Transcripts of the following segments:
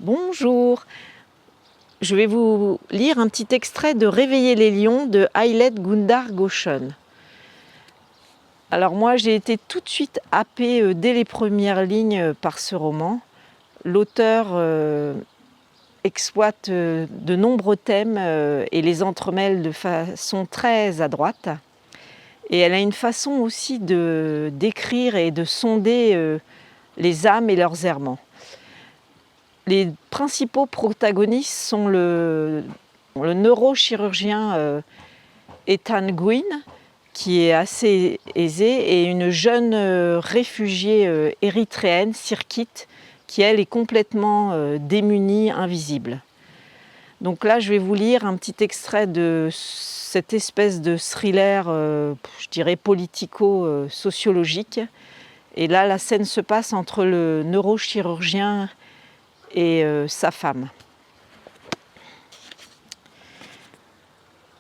Bonjour, je vais vous lire un petit extrait de Réveiller les lions de Ayelet Gundar Goshen. Alors moi j'ai été tout de suite happée dès les premières lignes par ce roman. L'auteur exploite de nombreux thèmes et les entremêle de façon très adroite. Et elle a une façon aussi de d'écrire et de sonder les âmes et leurs errements. Les principaux protagonistes sont le neurochirurgien Ethan Guin, qui est assez aisé, et une jeune réfugiée érythréenne, Sirkit, qui elle est complètement démunie, invisible. Donc là, je vais vous lire un petit extrait de cette espèce de thriller, je dirais politico-sociologique. Et là, la scène se passe entre le neurochirurgien et sa femme.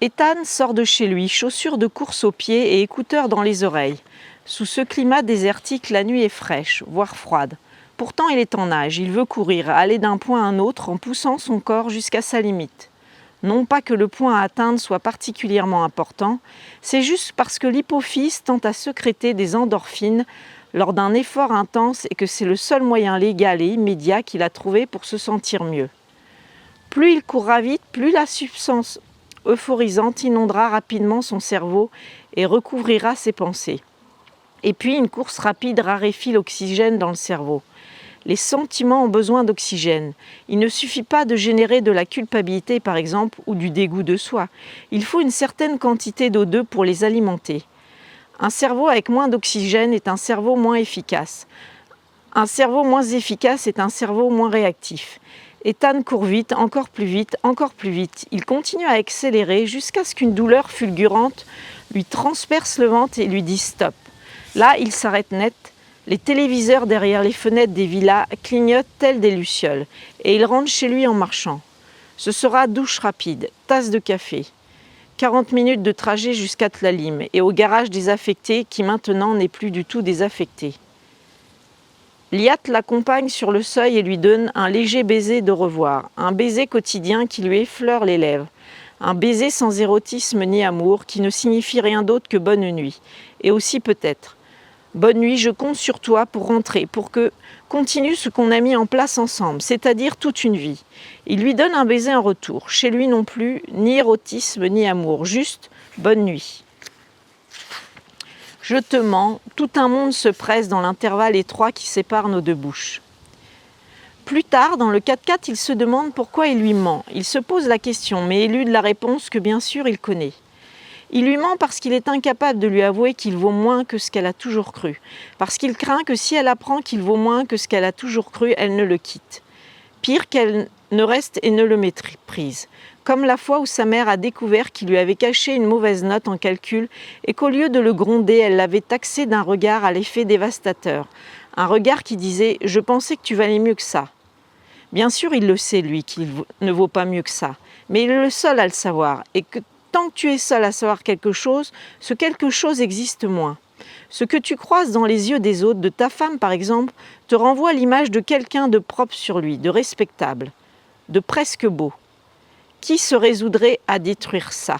Ethan sort de chez lui, chaussures de course aux pieds et écouteurs dans les oreilles. Sous ce climat désertique, la nuit est fraîche, voire froide. Pourtant, il est en nage, il veut courir, aller d'un point à un autre en poussant son corps jusqu'à sa limite. Non pas que le point à atteindre soit particulièrement important, c'est juste parce que l'hypophyse tend à sécréter des endorphines lors d'un effort intense et que c'est le seul moyen légal et immédiat qu'il a trouvé pour se sentir mieux. Plus il courra vite, plus la substance euphorisante inondera rapidement son cerveau et recouvrira ses pensées. Et puis une course rapide raréfie l'oxygène dans le cerveau. Les sentiments ont besoin d'oxygène. Il ne suffit pas de générer de la culpabilité, par exemple, ou du dégoût de soi. Il faut une certaine quantité d'O2 pour les alimenter. Un cerveau avec moins d'oxygène est un cerveau moins efficace. Un cerveau moins efficace est un cerveau moins réactif. Ethan court vite, encore plus vite, encore plus vite. Il continue à accélérer jusqu'à ce qu'une douleur fulgurante lui transperce le ventre et lui dise stop. Là, il s'arrête net. Les téléviseurs derrière les fenêtres des villas clignotent tels des lucioles et il rentre chez lui en marchant. Ce sera douche rapide, tasse de café. 40 minutes de trajet jusqu'à Tlalim et au garage désaffecté qui maintenant n'est plus du tout désaffecté. Liat l'accompagne sur le seuil et lui donne un léger baiser de revoir, un baiser quotidien qui lui effleure les lèvres, un baiser sans érotisme ni amour qui ne signifie rien d'autre que bonne nuit, et aussi peut-être bonne nuit, je compte sur toi pour rentrer, pour que continue ce qu'on a mis en place ensemble, c'est-à-dire toute une vie. Il lui donne un baiser en retour. Chez lui non plus, ni érotisme, ni amour, juste bonne nuit. Je te mens, tout un monde se presse dans l'intervalle étroit qui sépare nos deux bouches. Plus tard, dans le 4x4, il se demande pourquoi il lui ment. Il se pose la question, mais élude la réponse que bien sûr il connaît. Il lui ment parce qu'il est incapable de lui avouer qu'il vaut moins que ce qu'elle a toujours cru. Parce qu'il craint que si elle apprend qu'il vaut moins que ce qu'elle a toujours cru, elle ne le quitte. Pire, qu'elle ne reste et ne le méprise. Comme la fois où sa mère a découvert qu'il lui avait caché une mauvaise note en calcul et qu'au lieu de le gronder, elle l'avait taxé d'un regard à l'effet dévastateur. Un regard qui disait « Je pensais que tu valais mieux que ça ». Bien sûr, il le sait, lui, qu'il ne vaut pas mieux que ça. Mais il est le seul à le savoir et que tant que tu es seul à savoir quelque chose, ce quelque chose existe moins. Ce que tu croises dans les yeux des autres, de ta femme par exemple, te renvoie l'image de quelqu'un de propre sur lui, de respectable, de presque beau. Qui se résoudrait à détruire ça ?